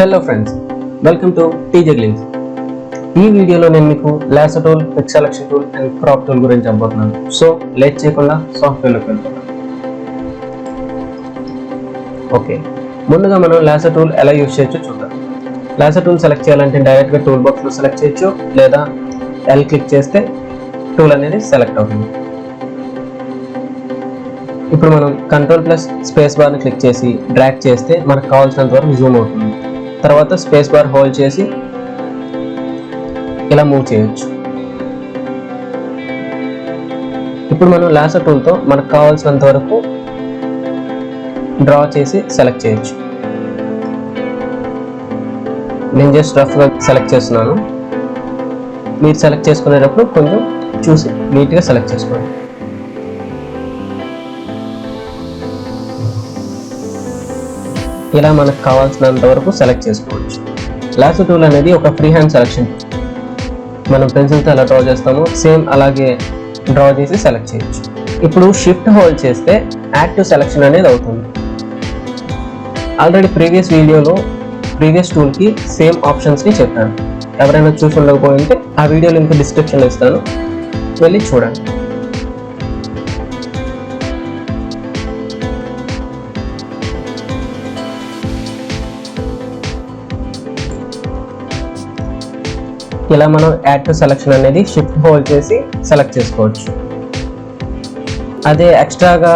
Hello friends, welcome to teaser links. ఈ వీడియోలో నేను మీకు lasso tool, quick selection tool and crop tool గురించి చెప్పబోతున్నాను. సో లేట్ చేయకుండా సాఫ్ట్వేర్లోకి వెళ్తున్నాను. ఓకే, ముందుగా మనం లాసో టూల్ ఎలా యూజ్ చేయొచ్చో చూద్దాం. లాసో టూల్ సెలెక్ట్ చేయాలంటే డైరెక్ట్గా టూల్ బాక్స్లో సెలెక్ట్ చేయొచ్చు, లేదా ఎల్ క్లిక్ చేస్తే టూల్ అనేది సెలెక్ట్ అవుతుంది. ఇప్పుడు మనం కంట్రోల్ ప్లస్ స్పేస్ బార్ని క్లిక్ చేసి డ్రాగ్ చేస్తే మనకు కావాల్సినంత వరకు జూమ్ అవుతుంది. తర్వాత స్పేస్ బార్ హోల్డ్ చేసి ఇలా మూవ్ చేయొచ్చు. ఇప్పుడు మనం లాసో టూల్తో మనకు కావాల్సినంత వరకు డ్రా చేసి సెలెక్ట్ చేయొచ్చు. నేను జస్ట్ రఫ్గా సెలెక్ట్ చేస్తున్నాను. మీరు సెలెక్ట్ చేసుకునేటప్పుడు కొంచెం చూసి నీట్గా సెలెక్ట్ చేసుకోండి. ఇలా మనకు కావాల్సినంత వరకు సెలెక్ట్ చేసుకోవచ్చు. లాసో టూల్ అనేది ఒక ఫ్రీ హ్యాండ్ సెలెక్షన్. మనం పెన్సిల్తో ఎలా డ్రా చేస్తామో సేమ్ అలాగే డ్రా చేసి సెలెక్ట్ చేయొచ్చు. ఇప్పుడు షిఫ్ట్ హోల్డ్ చేస్తే యాక్టివ్ సెలెక్షన్ అనేది అవుతుంది. ఆల్రెడీ ప్రీవియస్ వీడియోలో ప్రీవియస్ టూల్కి సేమ్ ఆప్షన్స్ని చెప్పాను. ఎవరైనా చూసి ఉండకపోయింటే ఆ వీడియో లింక్ డిస్క్రిప్షన్లో ఇస్తాను, వెళ్ళి చూడండి. ఇలా మనం యాక్టివ్ సెలెక్షన్ అనేది షిఫ్ట్ హోల్డ్ చేసి సెలెక్ట్ చేసుకోవచ్చు. అదే ఎక్స్ట్రాగా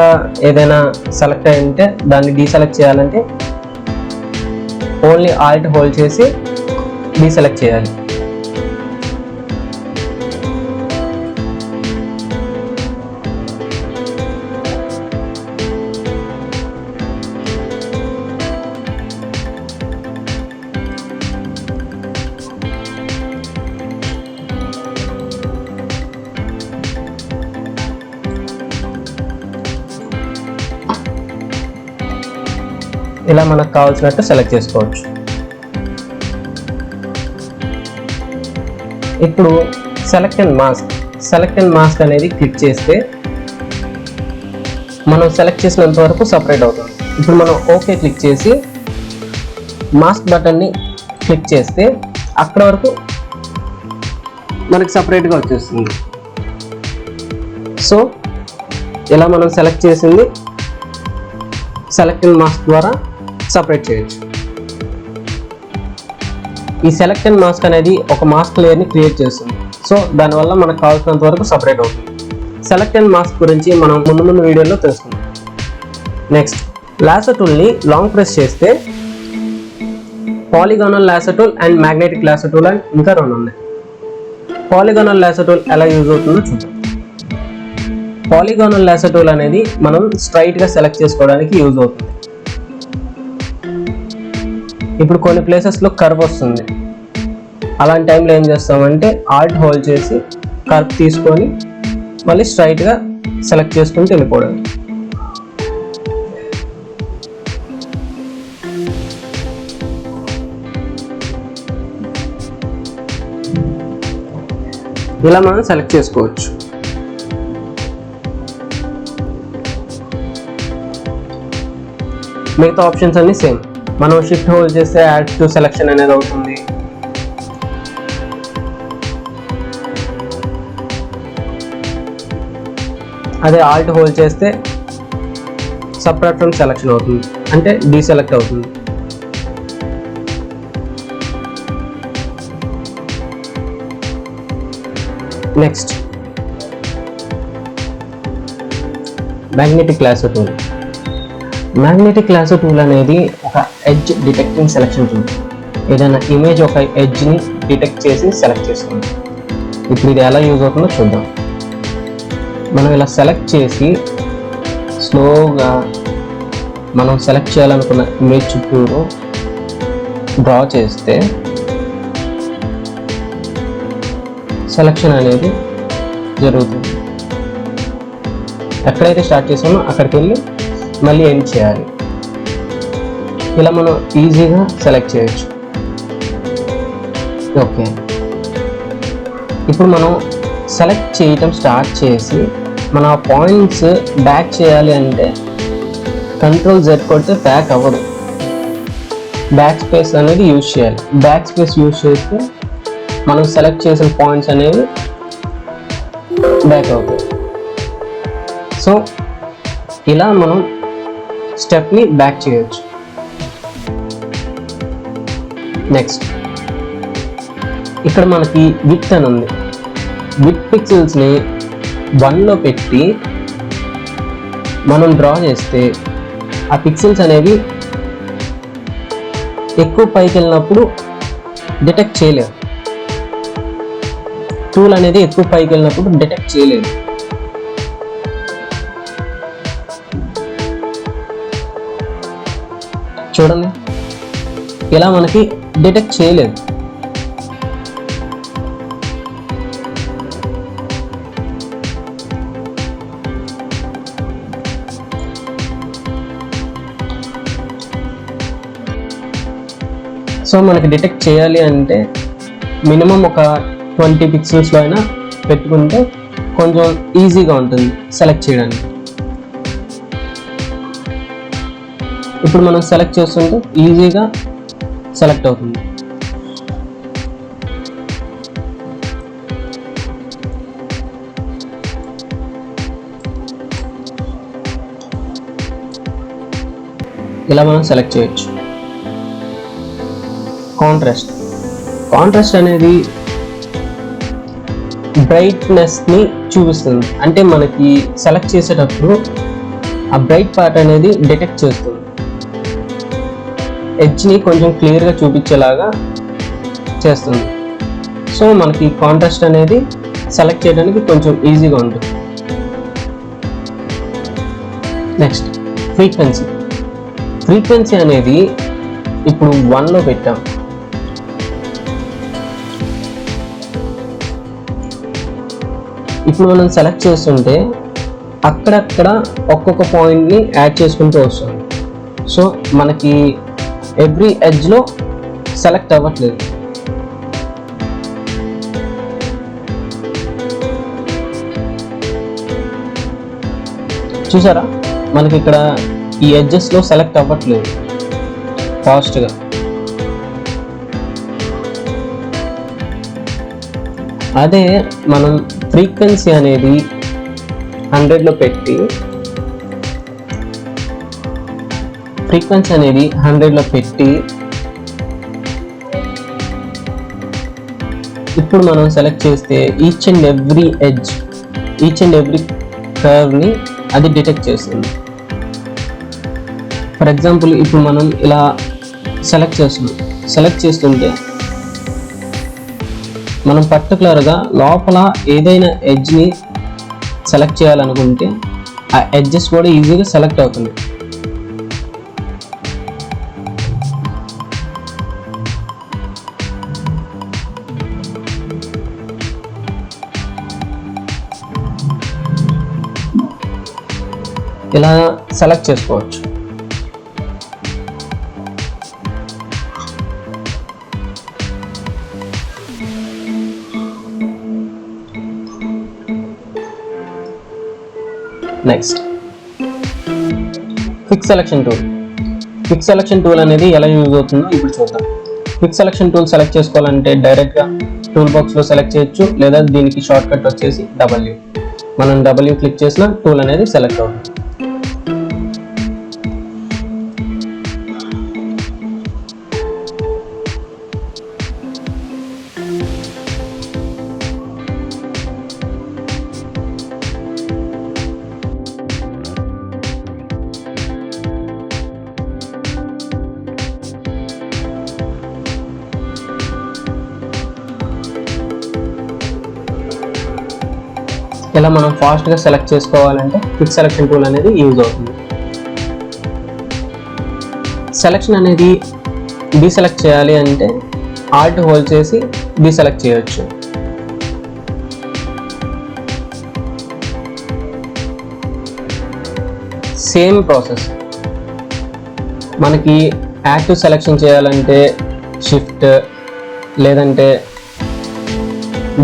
ఏదైనా సెలెక్ట్ అయి ఉంటే దాన్ని డీసెలెక్ట్ చేయాలంటే ఓన్లీ ఆల్ట్ హోల్డ్ చేసి డీసెలెక్ట్ చేయాలి. ఇలా మనకు కావాల్సినట్టు సెలెక్ట్ చేసుకోవచ్చు. ఇప్పుడు సెలెక్ట్ అండ్ మాస్క్ అనేది క్లిక్ చేస్తే మనం సెలెక్ట్ చేసినంత వరకు సపరేట్ అవుతుంది. ఇప్పుడు మనం ఓకే క్లిక్ చేసి మాస్క్ బటన్ని క్లిక్ చేస్తే అక్కడ వరకు మనకి సపరేట్గా వచ్చేస్తుంది. సో ఇలా మనం సెలెక్ట్ చేసింది సెలెక్ట్ అండ్ మాస్క్ ద్వారా సపరేట్ చేయొచ్చు. ఈ సెలెక్ట్ అండ్ మాస్క్ అనేది ఒక మాస్క్ లేయర్ని క్రియేట్ చేస్తుంది. సో దానివల్ల మనకు కావాల్సినంత వరకు సపరేట్ అవుతుంది. సెలెక్ట్ అండ్ మాస్క్ గురించి మనం ముందు వీడియోలో తెలుసుకుందాం. నెక్స్ట్, లాసో టూల్ని లాంగ్ ప్రెస్ చేస్తే polygonal lasso tool and magnetic lasso tool అని ఇంకా రెండు ఉన్నాయి. పాలిగానల్ లాసో టూల్ ఎలా యూజ్ అవుతుందో చూద్దాం. పాలిగానల్ లాసో టూల్ అనేది మనం స్ట్రైట్గా సెలెక్ట్ చేసుకోవడానికి యూజ్ అవుతుంది. ఇప్పుడు కొన్ని ప్లేసెస్లో కర్వ్ వస్తుంది. అలాంటి టైంలో ఏం చేస్తామంటే ఆల్ట్ హోల్డ్ చేసి కర్వ్ తీసుకొని మళ్ళీ స్ట్రైట్గా సెలెక్ట్ చేసుకుని వెళ్ళిపోవడం. ఇలా మనం సెలెక్ట్ చేసుకోవచ్చు. మిగతా ఆప్షన్స్ అన్ని సేమ్. మనం షిఫ్ట్ హోల్డ్ చేస్తే యాడ్ టు సెలెక్షన్ అనేది అవుతుంది. అదే ఆల్ట్ హోల్డ్ చేస్తే సపరేట్ ఫ్రమ్ సెలెక్షన్ అవుతుంది, అంటే డీసెలెక్ట్ అవుతుంది. Next, magnetic lasso tool. Magnetic lasso tool అనేది ఒక ఎడ్జ్ డిటెక్టింగ్ సెలెక్షన్ టూల్. ఏదైనా ఇమేజ్ ఒక ఎడ్జ్ని డిటెక్ట్ చేసి సెలెక్ట్ చేస్తుంది. ఇప్పుడు ఇది ఎలా యూజ్ అవుతుందో చూద్దాం. మనం ఇలా సెలెక్ట్ చేసి స్లోగా మనం సెలెక్ట్ చేయాలనుకున్న ఇమేజ్ చుట్టూరు డ్రా చేస్తే సెలెక్షన్ అనేది జరుగుతుంది. ఎక్కడైతే స్టార్ట్ చేసామో అక్కడికి వెళ్ళి మళ్ళీ ఎండ్ చేయాలి. ఇలా మనం ఈజీగా సెలెక్ట్ చేయొచ్చు. ఓకే, ఇప్పుడు మనం సెలెక్ట్ చేయటం స్టార్ట్ చేసి మన పాయింట్స్ బ్యాక్ చేయాలి అంటే కంట్రోల్ Z కొడితే బ్యాక్ అవ్వదు. బ్యాక్ స్పేస్ అనేది యూజ్ చేయాలి. బ్యాక్ స్పేస్ యూజ్ చేస్తే మనం సెలెక్ట్ చేసిన పాయింట్స్ అనేవి బ్యాక్ అవుతాయి. సో ఇలా మనం స్టెప్ని బ్యాక్ చేయొచ్చు. నెక్స్ట్ ఇక్కడ మనకి విడ్త్ అని ఉంది. విడ్త్ పిక్సెల్స్ని 1లో పెట్టి మనం డ్రా చేస్తే ఆ పిక్సెల్స్ అనేవి ఎక్కువ పైకి వెళ్ళినప్పుడు డిటెక్ట్ చేయలేదు. టూల్ అనేది ఎక్కువ పైకి వెళ్ళినప్పుడు డిటెక్ట్ చేయలేదు. చూడండి, ఇలా మనకి డిటెక్ట్ చేయలేదు. సో మనకి డిటెక్ట్ చేయాలి అంటే మినిమం ఒక 20 పిక్సెల్స్లో అయినా పెట్టుకుంటే కొంచెం ఈజీగా ఉంటుంది సెలెక్ట్ చేయడానికి. ఇప్పుడు మనం సెలెక్ట్ చేస్తుంటే ఈజీగా సెలెక్ట్ అవుతుంది. ఇలా మనం సెలెక్ట్ చేయొచ్చు. కాంట్రాస్ట్ అనేది బ్రైట్నెస్ని చూపిస్తుంది. అంటే మనకి సెలెక్ట్ చేసేటప్పుడు ఆ బ్రైట్ పార్ట్ అనేది డిటెక్ట్ చేస్తుంది. ఎడ్జ్ని కొంచెం క్లియర్గా చూపించేలాగా చేస్తుంది. సో మనకి కాంట్రాస్ట్ అనేది సెలెక్ట్ చేయడానికి కొంచెం ఈజీగా ఉంటుంది. నెక్స్ట్ ఫ్రీక్వెన్సీ అనేది ఇప్పుడు 1లో పెట్టాం. ఇప్పుడు మనం సెలెక్ట్ చేస్తుంటే అక్కడక్కడ ఒక్కొక్క పాయింట్ని యాడ్ చేసుకుంటూ వస్తుంది. సో మనకి ఎవ్రీ ఎడ్జ్లో సెలెక్ట్ అవ్వట్లేదు. చూసారా, మనకి ఇక్కడ ఈ ఎడ్జెస్లో సెలెక్ట్ అవ్వట్లేదు ఫాస్ట్గా. అదే మనం ఫ్రీక్వెన్సీ అనేది 100లో పెట్టి ఇప్పుడు మనం సెలెక్ట్ చేస్తే ఈచ్ అండ్ ఎవ్రీ కర్వ్ని అది డిటెక్ట్ చేస్తుంది. ఫర్ ఎగ్జాంపుల్ ఇప్పుడు మనం ఇలా సెలెక్ట్ చేస్తుంటే మనం పర్టికులర్గా లోపల ఏదైనా ఎడ్జ్ని సెలెక్ట్ చేయాలనుకుంటే ఆ ఎడ్జెస్ కూడా ఈజీగా సెలెక్ట్ అవుతుంది. ఇలా సెలెక్ట్ చేసుకోవచ్చు. నెక్స్ట్ క్విక్ సెలెక్షన్ టూల్ అనేది ఎలా యూజ్ అవుతుందో ఇప్పుడు చూద్దాం. క్విక్ సెలెక్షన్ టూల్ సెలెక్ట్ చేసుకోవాలంటే డైరెక్ట్గా టూల్ బాక్స్లో సెలెక్ట్ చేయొచ్చు, లేదా దీనికి షార్ట్ కట్ వచ్చేసి W. మనం W క్లిక్ చేసిన టూల్ అనేది సెలెక్ట్ అవుతుంది. ఇలా మనం ఫాస్ట్గా సెలెక్ట్ చేసుకోవాలంటే క్విక్ సెలెక్షన్ టూల్ అనేది యూజ్ అవుతుంది. సెలెక్షన్ అనేది డీసెలెక్ట్ చేయాలి అంటే ఆల్ట్ హోల్డ్ చేసి డీసెలెక్ట్ చేయొచ్చు. Same process. మనకి యాక్టివ్ సెలెక్షన్ చేయాలంటే షిఫ్ట్, లేదంటే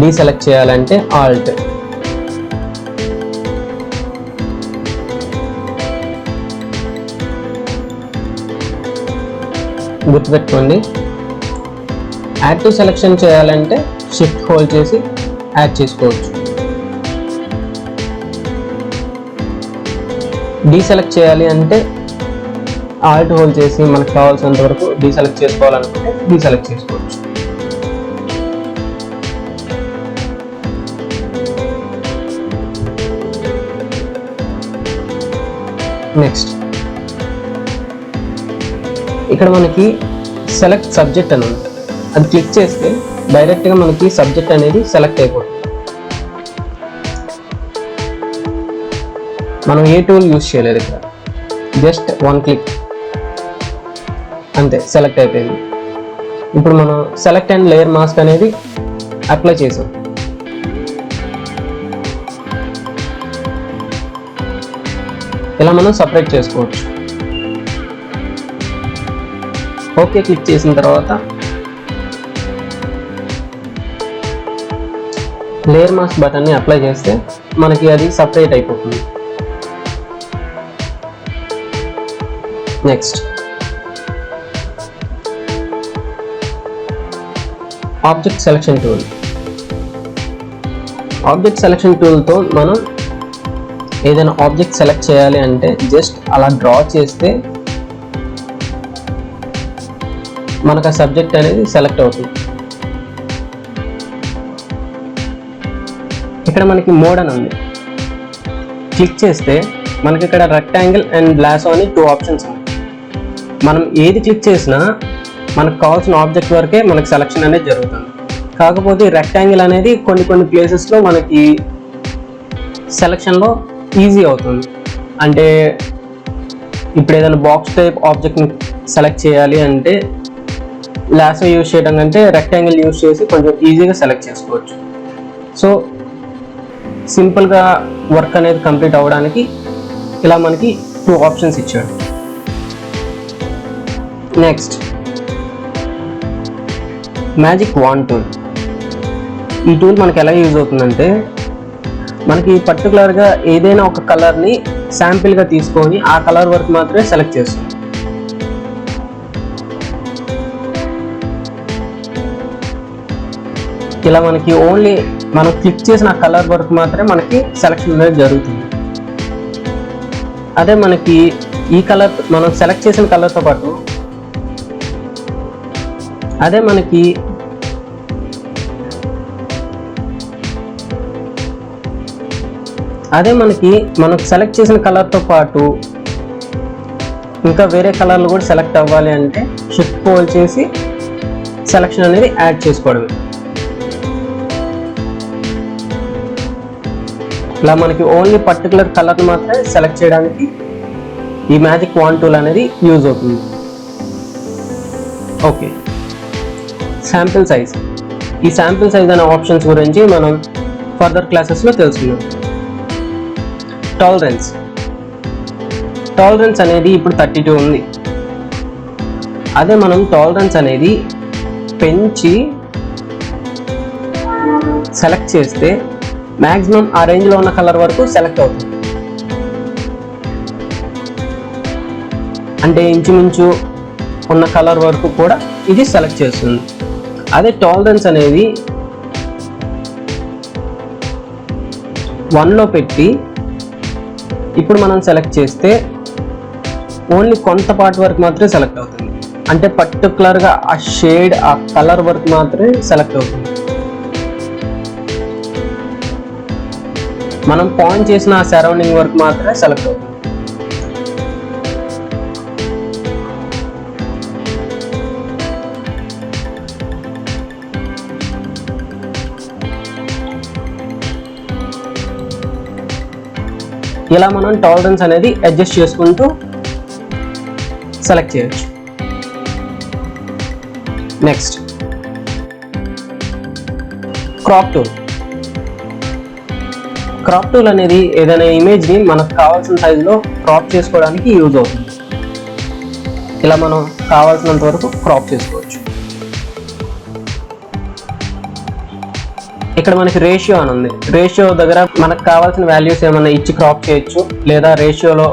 డీసెలెక్ట్ చేయాలంటే ఆల్ట్. గుర్తుపెట్టుకోండి. యాడ్ టు సెలెక్షన్ చేయాలంటే షిఫ్ట్ హోల్డ్ చేసి యాడ్ చేసుకోవచ్చు. డీసెలెక్ట్ చేయాలి అంటే ఆల్ట్ హోల్డ్ చేసి మనకు కావాల్సినంత వరకు డీసెలెక్ట్ చేసుకోవాలనుకుంటే డీసెలెక్ట్ చేసుకోవచ్చు. నెక్స్ట్ ఇక్కడ మనకి సెలెక్ట్ సబ్జెక్ట్ అని ఉంది. అది క్లిక్ చేస్తే డైరెక్ట్గా మనకి సబ్జెక్ట్ అనేది సెలెక్ట్ అయిపోతుంది. మనం ఏ టూల్ యూజ్ చేయలేదు, ఇక్కడ జస్ట్ వన్ క్లిక్ అంతే, సెలెక్ట్ అయిపోయింది. ఇప్పుడు మనం సెలెక్ట్ అండ్ లేయర్ మాస్క్ అనేది అప్లై చేసాం. ఇలా మనం సపరేట్ చేసుకోవచ్చు. ఓకే క్లిక్ చేసిన తర్వాత లేయర్ మాస్క్ బటన్ని అప్లై చేస్తే మనకి అది సపరేట్ అయిపోతుంది. Next object selection tool. Object selection టూల్తో మనం ఏదైనా ఆబ్జెక్ట్ సెలెక్ట్ చేయాలి అంటే జస్ట్ అలా డ్రా చేస్తే మనకు ఆ సబ్జెక్ట్ అనేది సెలెక్ట్ అవుతుంది. ఇక్కడ మనకి మోడ్ అని ఉంది. క్లిక్ చేస్తే మనకి ఇక్కడ రెక్టాంగిల్ అండ్ లాసో అని 2 ఆప్షన్స్ ఉన్నాయి. మనం ఏది క్లిక్ చేసినా మనకు కావాల్సిన ఆబ్జెక్ట్ వరకే మనకు సెలెక్షన్ అనేది జరుగుతుంది. కాకపోతే రెక్టాంగిల్ అనేది కొన్ని ప్లేసెస్లో మనకి సెలెక్షన్లో ఈజీ అవుతుంది. అంటే ఇప్పుడు ఏదైనా బాక్స్ టైప్ ఆబ్జెక్ట్ని సెలెక్ట్ చేయాలి అంటే లాసో యూజ్ చేయడం కంటే రెక్టాంగిల్ యూజ్ చేసి కొంచెం ఈజీగా సెలెక్ట్ చేసుకోవచ్చు. సో సింపుల్గా వర్క్ అనేది కంప్లీట్ అవ్వడానికి ఇలా మనకి 2 ఆప్షన్స్ ఇచ్చాడు. Next magic wand tool. ఈ టూల్ మనకి ఎలా యూజ్ అవుతుందంటే మనకి పర్టికులర్గా ఏదైనా ఒక కలర్ని శాంపిల్గా తీసుకొని ఆ కలర్ వరకు మాత్రమే సెలెక్ట్ చేస్తుంది. ఇలా మనకి ఓన్లీ మనం క్లిక్ చేసిన కలర్ వరకు మాత్రమే మనకి సెలెక్షన్ అనేది జరుగుతుంది. అదే మనకి ఈ కలర్ మనం సెలెక్ట్ చేసిన కలర్తో పాటు మనం సెలెక్ట్ చేసిన కలర్తో పాటు ఇంకా వేరే కలర్లు కూడా సెలెక్ట్ అవ్వాలి అంటే షిఫ్ట్ హోల్డ్ చేసి సెలెక్షన్ అనేది యాడ్ చేసుకోవడమే. ఇలా మనకి ఓన్లీ పర్టికులర్ కలర్ని మాత్రమే సెలెక్ట్ చేయడానికి ఈ మ్యాజిక్ వాండ్ టూల్ అనేది యూజ్ అవుతుంది. Okay, sample size. ఈ శాంపిల్ సైజ్ అనే ఆప్షన్స్ గురించి మనం ఫర్దర్ క్లాసెస్లో తెలుసుకుందాం. టాలరెన్స్ అనేది ఇప్పుడు 32 ఉంది. అదే మనం టాలరెన్స్ అనేది పెంచి సెలెక్ట్ చేస్తే మ్యాక్సిమం ఆ రేంజ్లో ఉన్న కలర్ వరకు సెలెక్ట్ అవుతుంది. అంటే ఇంచుమించు ఉన్న కలర్ వరకు కూడా ఇది సెలెక్ట్ చేస్తుంది. అదే టాలరెన్స్ అనేది 1లో పెట్టి ఇప్పుడు మనం సెలెక్ట్ చేస్తే ఓన్లీ కొంత పార్ట్ వరకు మాత్రమే సెలెక్ట్ అవుతుంది. అంటే పర్టికులర్గా ఆ షేడ్ ఆ కలర్ వరకు మాత్రమే సెలెక్ట్ అవుతుంది. మనం పాయింట్ చేసిన ఆ సరౌండింగ్ వరకు మాత్రమే సెలెక్ట్ అవుతుంది. ఇలా మనం టాలరెన్స్ అనేది అడ్జస్ట్ చేసుకుంటూ సెలెక్ట్ చేయొచ్చు. Next crop tool. Crop tool అనేది ఏదైనా ఇమేజ్ని మనకు కావాల్సిన సైజులో క్రాప్ చేసుకోవడానికి యూజ్ అవుతుంది. ఇలా మనం కావాల్సినంత వరకు క్రాప్ చేసుకోవచ్చు. ఇక్కడ మనకి రేషియో అని ఉంది. రేషియో దగ్గర మనకు కావాల్సిన వాల్యూస్ ఏమైనా ఇచ్చి క్రాప్ చేయొచ్చు, లేదా రేషియోలో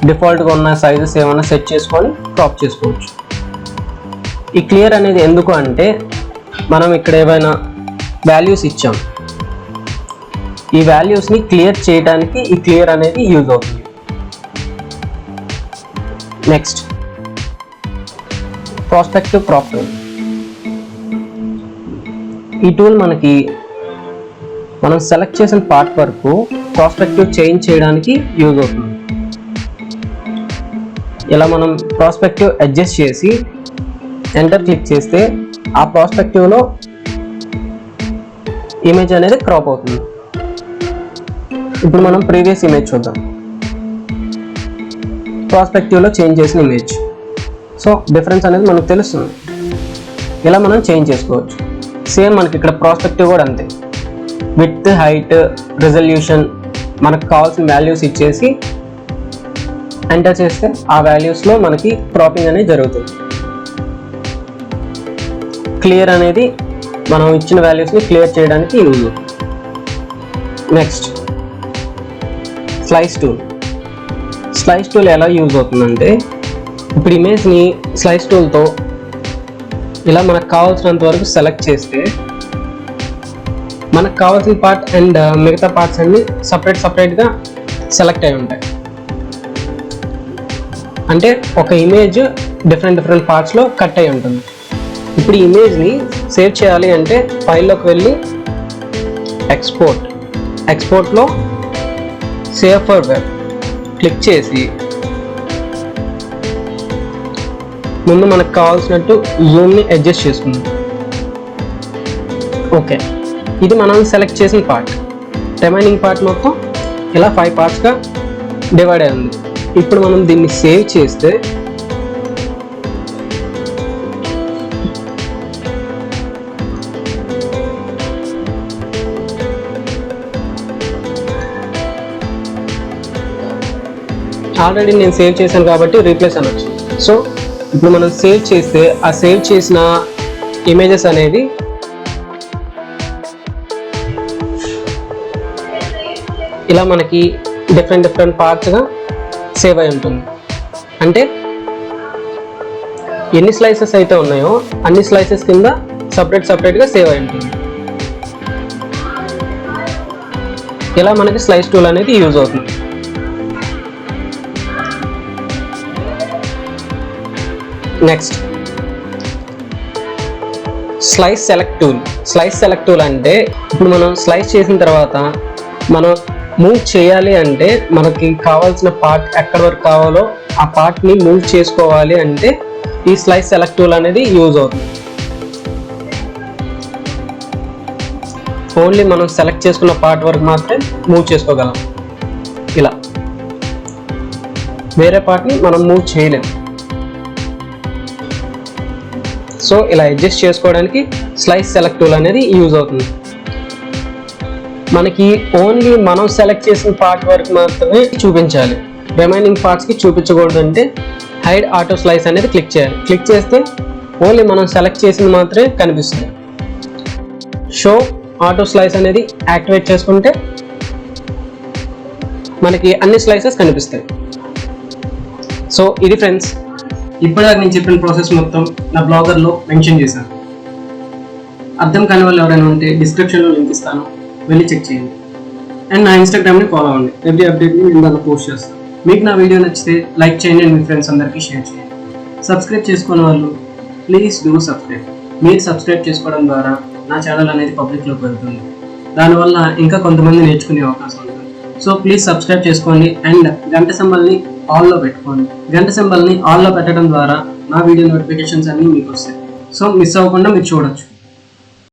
డిఫాల్ట్గా ఉన్న సైజెస్ ఏమైనా సెట్ చేసుకొని క్రాప్ చేసుకోవచ్చు. ఈ క్లియర్ అనేది ఎందుకు అంటే మనం ఇక్కడ ఏమైనా వాల్యూస్ ఇచ్చాం, ఈ వాల్యూస్ని క్లియర్ చేయడానికి ఈ క్లియర్ అనేది యూజ్ అవుతుంది. Next prospective crop tool. ఈ టూల్ మనకి మనం సెలెక్ట్ చేసిన పార్ట్ వరకు ప్రాస్పెక్టివ్ చేంజ్ చేయడానికి యూజ్ అవుతుంది. ఇలా మనం ప్రాస్పెక్టివ్ అడ్జస్ట్ చేసి ఎంటర్ క్లిక్ చేస్తే ఆ ప్రాస్పెక్టివ్లో ఇమేజ్ అనేది క్రాప్ అవుతుంది. ఇప్పుడు మనం ప్రీవియస్ ఇమేజ్ చూద్దాం. ప్రాస్పెక్టివ్లో చేంజ్ చేసిన ఇమేజ్. సో డిఫరెన్స్ అనేది మనకు తెలుస్తుంది. ఇలా మనం చేంజ్ చేసుకోవచ్చు. సేమ్ మనకి ఇక్కడ ప్రాస్పెక్టివ్ కూడా అంతే. విడ్త్, హైట్, రెజల్యూషన్ మనకు కావాల్సిన వాల్యూస్ ఇచ్చేసి ఎంటర్ చేస్తే ఆ వాల్యూస్లో మనకి క్రాపింగ్ అనేది జరుగుతుంది. క్లియర్ అనేది మనం ఇచ్చిన వాల్యూస్ని క్లియర్ చేయడానికి use. Next slice tool. Slice tool ఎలా యూజ్ అవుతుందంటే ఇప్పుడు ఇమేజ్ని స్లైస్ టూల్తో ఇలా మనకు కావాల్సినంత వరకు సెలెక్ట్ చేస్తే మనకు కావాల్సిన పార్ట్ అండ్ మిగతా పార్ట్స్ అన్ని సపరేట్గా సెలెక్ట్ అయి ఉంటాయి. అంటే ఒక ఇమేజ్ డిఫరెంట్ పార్ట్స్లో కట్ అయి ఉంటుంది. ఇప్పుడు ఈ ఇమేజ్ని సేవ్ చేయాలి అంటే ఫైల్లోకి వెళ్ళి ఎక్స్పోర్ట్లో సేవ్ ఫర్ వెబ్ క్లిక్ చేసి ముందు మనకు కావాల్సినట్టు జూమ్ని అడ్జస్ట్ చేసుకుందాం. ఓకే, ఇది మనం సెలెక్ట్ చేసిన పార్ట్. రిమైనింగ్ పార్ట్ మొత్తం ఇలా 5 పార్ట్స్గా డివైడ్ అయింది. ఇప్పుడు మనం దీన్ని సేవ్ చేస్తే ఆల్రెడీ నేను సేవ్ చేశాను కాబట్టి రీప్లేస్ అనొచ్చు. సో ఇప్పుడు మనం సేవ్ చేస్తే ఆ సేవ్ చేసిన ఇమేజెస్ అనేది ఇలా మనకి డిఫరెంట్ పార్ట్స్గా సేవ్ అయి ఉంటుంది. అంటే ఎన్ని స్లైసెస్ అయితే ఉన్నాయో అన్ని స్లైసెస్ కింద సపరేట్గా సేవ్ అయి ఉంటుంది. ఇలా మనకి స్లైస్ టూల్ అనేది యూజ్ అవుతుంది. నెక్స్ట్ స్లైస్ సెలెక్ట్ టూల్ అంటే ఇప్పుడు మనం స్లైస్ చేసిన తర్వాత మనం మూవ్ చేయాలి అంటే మనకి కావాల్సిన పార్ట్ ఎక్కడి వరకు కావాలో ఆ పార్ట్ని మూవ్ చేసుకోవాలి అంటే ఈ స్లైస్ సెలెక్ట్ టూల్ అనేది యూజ్ అవుతుంది. ఓన్లీ మనం సెలెక్ట్ చేసుకున్న పార్ట్ వరకు మాత్రమే మూవ్ చేసుకోగలం. ఇలా వేరే పార్ట్ని మనం మూవ్ చేయలేం. సో ఇలా అడ్జస్ట్ చేసుకోవడానికి స్లైస్ సెలెక్ట్ టూల్ అనేది యూజ్ అవుతుంది. మనకి ఓన్లీ మనం సెలెక్ట్ చేసిన పార్ట్ వరకు మాత్రమే చూపించాలి, రిమైనింగ్ పార్ట్స్కి చూపించకూడదు. అంటే హైడ్ ఆటో స్లైస్ అనేది క్లిక్ చేయాలి. క్లిక్ చేస్తే ఓన్లీ మనం సెలెక్ట్ చేసింది మాత్రమే కనిపిస్తుంది. షో ఆటో స్లైస్ అనేది యాక్టివేట్ చేసుకుంటే మనకి అన్ని స్లైసెస్ కనిపిస్తాయి. సో ఇది ఫ్రెండ్స్, ఇప్పటిదాకా నేను చెప్పిన ప్రాసెస్ మొత్తం నా బ్లాగర్లో మెన్షన్ చేశాను. అర్థం కాని వాళ్ళు ఎవరైనా ఉంటే డిస్క్రిప్షన్లో లింక్ ఇస్తాను, వెళ్ళి చెక్ చేయండి. అండ్ నా ఇన్స్టాగ్రామ్ని ఫాలో అవ్వండి. ఎవ్రీ అప్డేట్ని నేను దాంట్లో పోస్ట్ చేస్తాను. మీకు నా వీడియో నచ్చితే లైక్ చేయండి అండ్ మీ ఫ్రెండ్స్ అందరికీ షేర్ చేయండి. సబ్స్క్రైబ్ చేసుకునే వాళ్ళు ప్లీజ్ డూ సబ్స్క్రైబ్. మీరు సబ్స్క్రైబ్ చేసుకోవడం ద్వారా నా ఛానల్ అనేది పబ్లిక్లోకి వెళ్తుంది. దానివల్ల ఇంకా కొంతమంది నేర్చుకునే అవకాశం ఉంటుంది. సో ప్లీజ్ సబ్స్క్రైబ్ చేసుకోండి అండ్ గంట సింబల్ని ఆల్లో పెట్టుకోండి. గంట సింబల్ని ఆల్లో పెట్టడం ద్వారా నా వీడియో నోటిఫికేషన్స్ అన్నీ మీకు వస్తాయి. సో మిస్ అవ్వకుండా మీరు చూడొచ్చు.